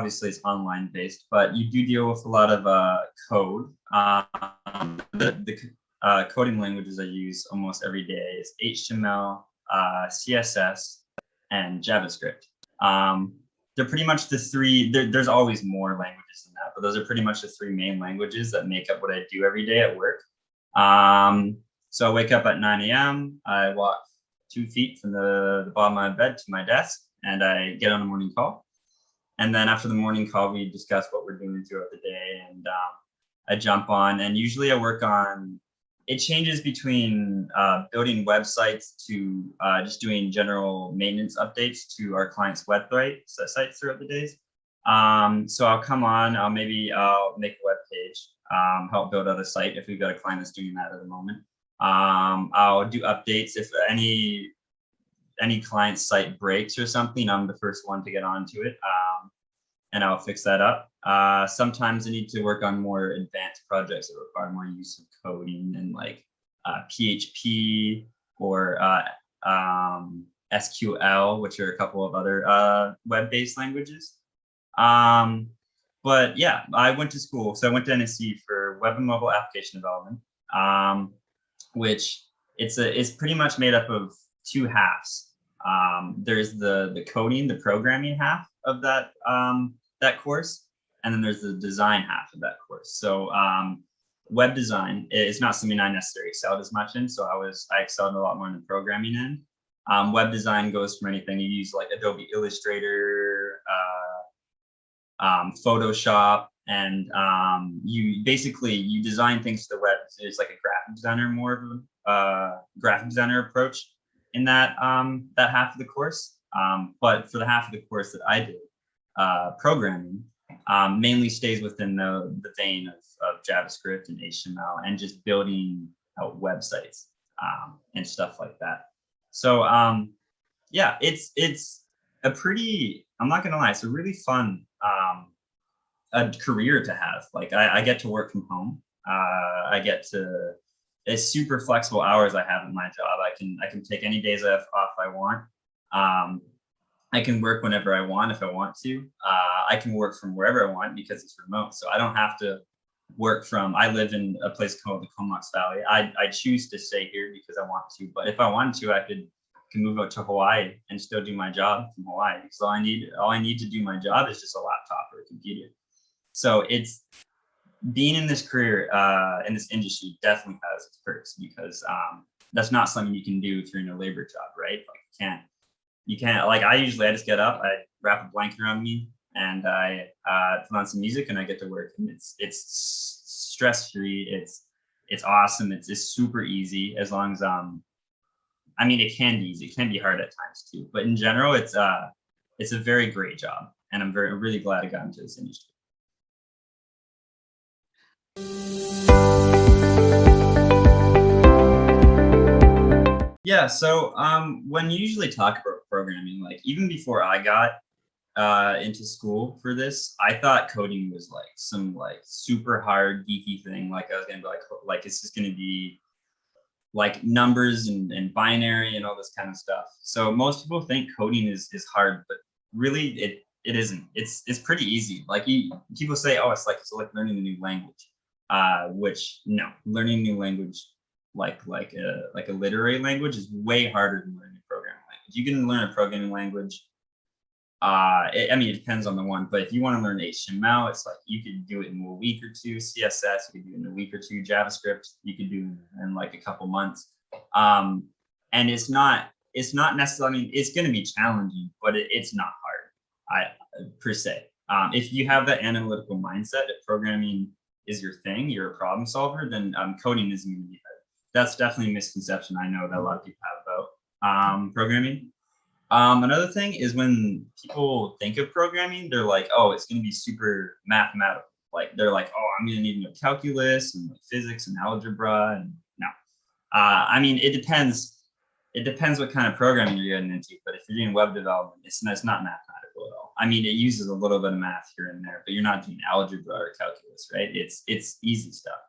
obviously it's online based, but you do deal with a lot of code. The coding languages I use almost every day is HTML, CSS, and JavaScript. They're pretty much the three. There's always more languages than that, but those are pretty much the three main languages that make up what I do every day at work. So I wake up at 9 a.m. I walk 2 feet from the bottom of my bed to my desk, and I get on a morning call. And then after the morning call, we discuss what we're doing throughout the day, and I jump on. And usually I work on, it changes between building websites to just doing general maintenance updates to our clients' sites throughout the days. So I'll come on, I'll make a web page, help build out a site if we've got a client that's doing that at the moment. I'll do updates if any client site breaks or something. I'm the first one to get onto it, and I'll fix that up. Sometimes I need to work on more advanced projects that require more use of coding and like PHP or SQL, which are a couple of other web-based languages. But yeah, I went to school. So I went to NSC for web and mobile application development, which it's pretty much made up of two halves. There's the coding, the programming half of that course, and then there's the design half of that course. So web design is not something I necessarily excelled as much in, so I excelled a lot more in the programming end. Web design goes from anything you use like Adobe Illustrator, Photoshop, and you design things to the web. So it's like a graphic designer, more of a graphic designer approach in that half of the course. But for the half of the course that I did, programming mainly stays within the vein of JavaScript and HTML and just building out websites and stuff like that. So yeah, it's a pretty, I'm not gonna lie, it's a really fun a career to have. Like I get to work from home. It's super flexible hours I have in my job. I can take any days off I want. I can work whenever I want if I want to. I can work from wherever I want because it's remote. So I don't have to work from, I live in a place called the Comox Valley. I choose to stay here because I want to, but if I wanted to, I can move out to Hawaii and still do my job from Hawaii. Because all I need to do my job is just a laptop or a computer. So it's being in this career, in this industry definitely has its perks because that's not something you can do if you're in a labor job, right? Like you can't, like I just get up, I wrap a blanket around me and I put on some music and I get to work, and it's stress-free. It's awesome. It's super easy as long as, I mean, it can be easy. It can be hard at times too, but in general, it's a very great job. And I'm really glad I got into this industry. Yeah, so when you usually talk about programming, like even before I got into school for this, I thought coding was like some like super hard geeky thing. Like I was gonna be like it's just gonna be like numbers and binary and all this kind of stuff. So most people think coding is hard, but really it isn't. It's pretty easy. Like people say, oh, it's like learning a new language. Which no, learning a new language like a literary language is way harder than learning a programming language. You can learn a programming language. I mean, it depends on the one, but if you want to learn HTML, it's like you could do it in a week or two. CSS, you could do it in a week or two. JavaScript, you could do in like a couple months. And it's not necessarily, I mean, it's going to be challenging, but it's not hard, per se. If you have that analytical mindset that programming is your thing, you're a problem solver, then coding isn't going to be hard. That's definitely a misconception I know that a lot of people have about programming. Another thing is when people think of programming, they're like, oh, it's going to be super mathematical. Like they're like, oh, I'm going to need to know calculus and like physics and algebra. And no, I mean, it depends. It depends what kind of programming you're getting into. But if you're doing web development, it's not mathematical at all. I mean, it uses a little bit of math here and there, but you're not doing algebra or calculus, right? It's easy stuff.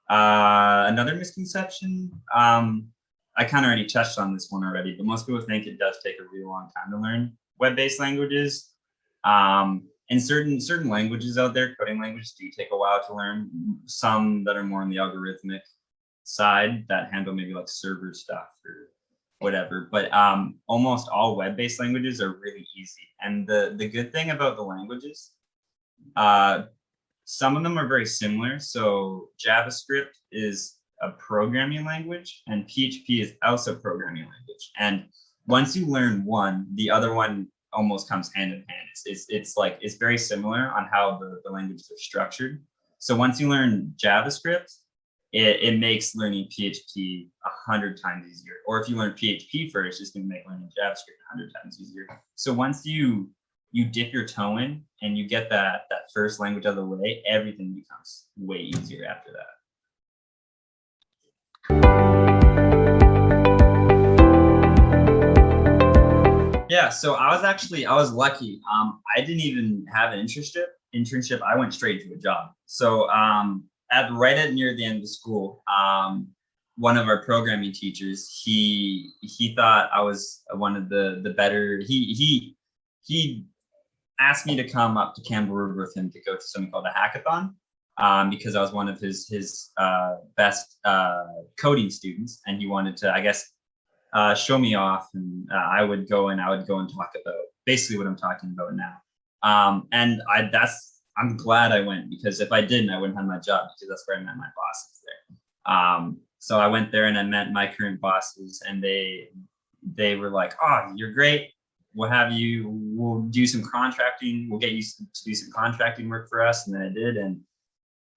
Another misconception, I kind of already touched on this one already, but most people think it does take a really long time to learn web-based languages. And certain languages out there, coding languages, do take a while to learn. Some that are more on the algorithmic side that handle maybe like server stuff or whatever. But almost all web-based languages are really easy. And the good thing about the languages, some of them are very similar. So JavaScript is a programming language, and PHP is also a programming language. And once you learn one, the other one almost comes hand in hand. It's very similar on how the languages are structured. So once you learn JavaScript, it makes learning PHP 100 times easier. Or if you learn PHP first, it's going to make learning JavaScript 100 times easier. So once you dip your toe in and you get that first language out of the way, everything becomes way easier after that. Yeah, so I was lucky. I didn't even have an internship. I went straight to a job. So near the end of the school, one of our programming teachers, he thought I was one of the better. He asked me to come up to Campbell River with him to go to something called a hackathon, because I was one of his best coding students, and he wanted to, I guess, show me off, and I would go and talk about basically what I'm talking about now. And I'm glad I went, because if I didn't, I wouldn't have my job, because that's where I met my bosses there. So I went there and I met my current bosses, and they were like, "Oh, you're great. We'll do some contracting. We'll get you to do some contracting work for us." And then I did. And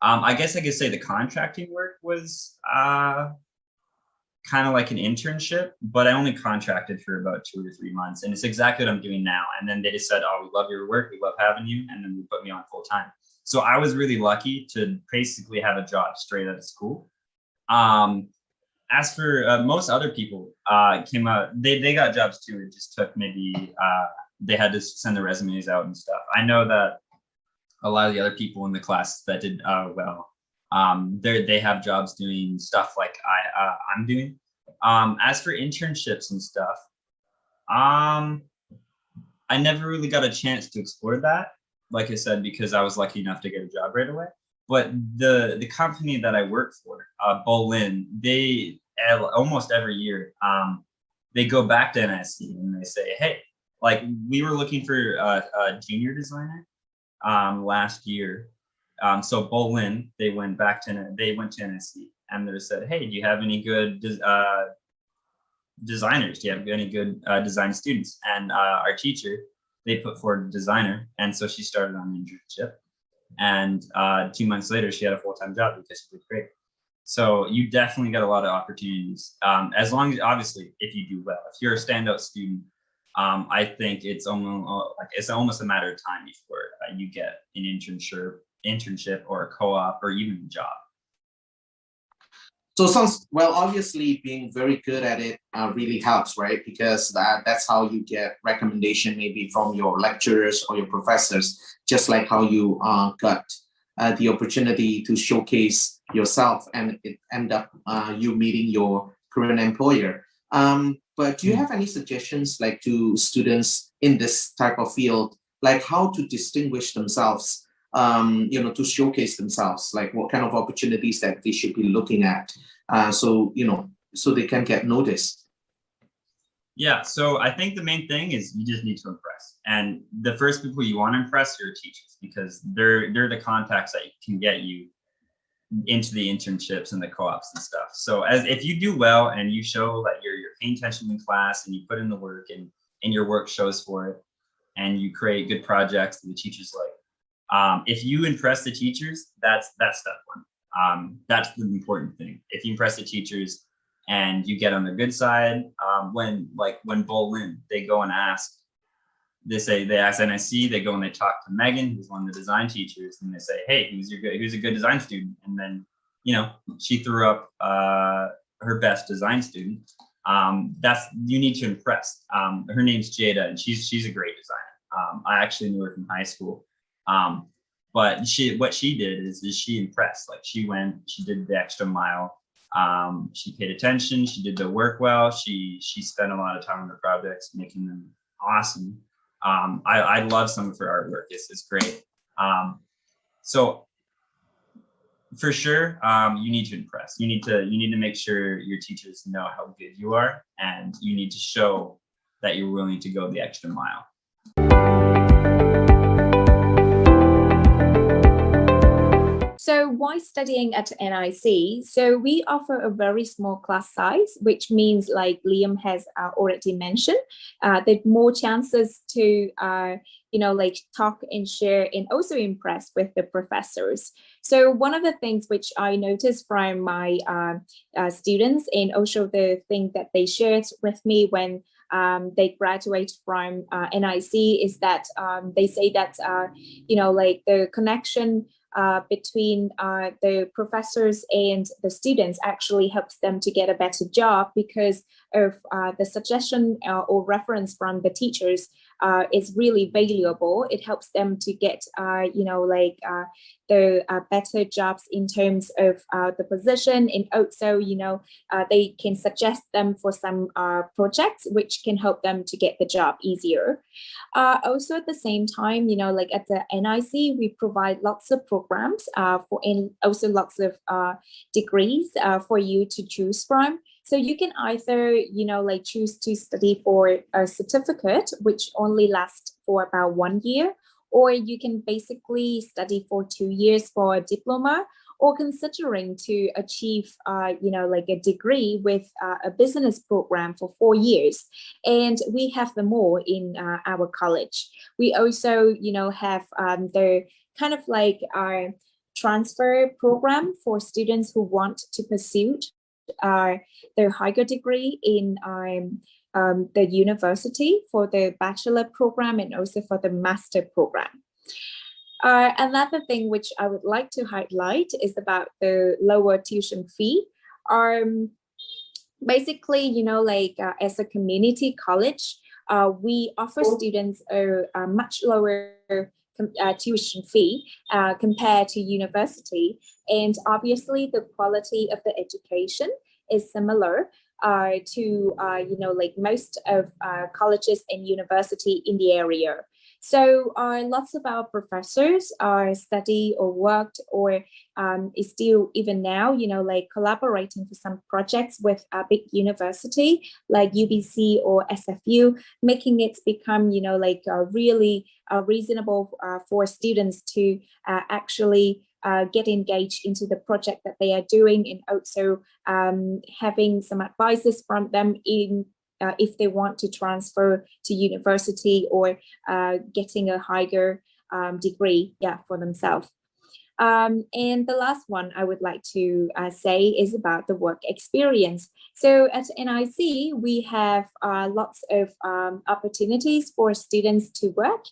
I guess I could say the contracting work was kind of like an internship, but I only contracted for about 2 or 3 months, and it's exactly what I'm doing now. And then they just said, "Oh, we love your work. We love having you." And then they put me on full time. So I was really lucky to basically have a job straight out of school. As for most other people came out, they got jobs too. It just took maybe, they had to send their resumes out and stuff. I know that a lot of the other people in the class that did well, they have jobs doing stuff like I'm doing. As for internships and stuff, I never really got a chance to explore that, like I said, because I was lucky enough to get a job right away. But the company that I work for, Bolin, they almost every year, they go back to NSC and they say, "Hey, like, we were looking for a junior designer last year." So Bolin, they went to NSC and they said, "Hey, do you have any good designers? Do you have any good design students?" And our teacher, they put forward a designer, and so she started on an internship. And 2 months later, she had a full-time job because she did great. So you definitely get a lot of opportunities, as long as, obviously, if you do well. If you're a standout student, I think it's almost a matter of time before you get an internship or a co-op or even a job. So sounds, well, obviously being very good at it really helps, right? Because that's how you get recommendation maybe from your lecturers or your professors, just like how you got the opportunity to showcase yourself, and it end up you meeting your current employer. But do you have any suggestions like to students in this type of field, like how to distinguish themselves, to showcase themselves, like what kind of opportunities that they should be looking at, so they can get noticed? Yeah, so I think the main thing is you just need to impress. And the first people you want to impress are your teachers, because they're the contacts that can get you into the internships and the co-ops and stuff. So if you do well and you show that you're paying attention in class and you put in the work and your work shows for it, and you create good projects that the teachers like, if you impress the teachers, that's step one. That's the important thing. If you impress the teachers and you get on their good side, when Bolin, they go and ask, they ask NSC, they go and they talk to Megan, who's one of the design teachers, and they say, "Hey, who's a good design student?" And then, she threw up her best design student. You need to impress. Her name's Jada, and she's a great designer. I actually knew her from high school. But what she did is she impressed. Like, she did the extra mile. She paid attention. She did the work well. She spent a lot of time on the projects, making them awesome. I love some of her artwork. It's great. So for sure, you need to impress. You need to make sure your teachers know how good you are, and you need to show that you're willing to go the extra mile. So why studying at NIC? So we offer a very small class size, which means, like Liam has already mentioned, there are more chances to, like talk and share and also impress with the professors. So one of the things which I noticed from my students, and also the thing that they shared with me when they graduate from NIC, is that they say that, like the connection between the professors and the students actually helps them to get a better job, because of the suggestion or reference from the teachers is really valuable. It helps them to get, the better jobs in terms of the position, and also, they can suggest them for some projects which can help them to get the job easier. Also at the same time, like at the NIC, we provide lots of programs and also lots of degrees for you to choose from. So you can either, choose to study for a certificate, which only lasts for about 1 year, or you can basically study for 2 years for a diploma, or considering to achieve, like a degree with a business program for 4 years. And we have them all in our college. We also, have the kind of like our transfer program for students who want to pursue their higher degree in the university for the bachelor program and also for the master program. Another thing which I would like to highlight is about the lower tuition fee. Basically, as a community college, we offer students a much lower tuition fee compared to university, and obviously the quality of the education is similar to like most of colleges and university in the area. So lots of our professors are study or worked or is still even now, like collaborating for some projects with a big university like UBC or SFU, making it become, like really reasonable for students to actually get engaged into the project that they are doing, and also having some advices from them in if they want to transfer to university or getting a higher degree, for themselves. And the last one I would like to say is about the work experience. So at NIC, we have lots of opportunities for students to work,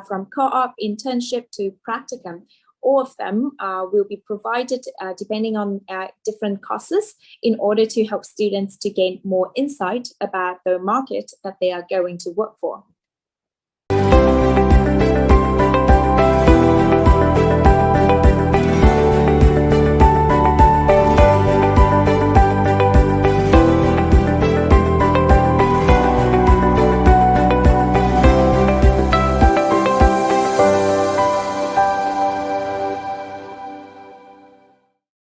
from co-op, internship to practicum. All of them will be provided depending on different courses, in order to help students to gain more insight about the market that they are going to work for.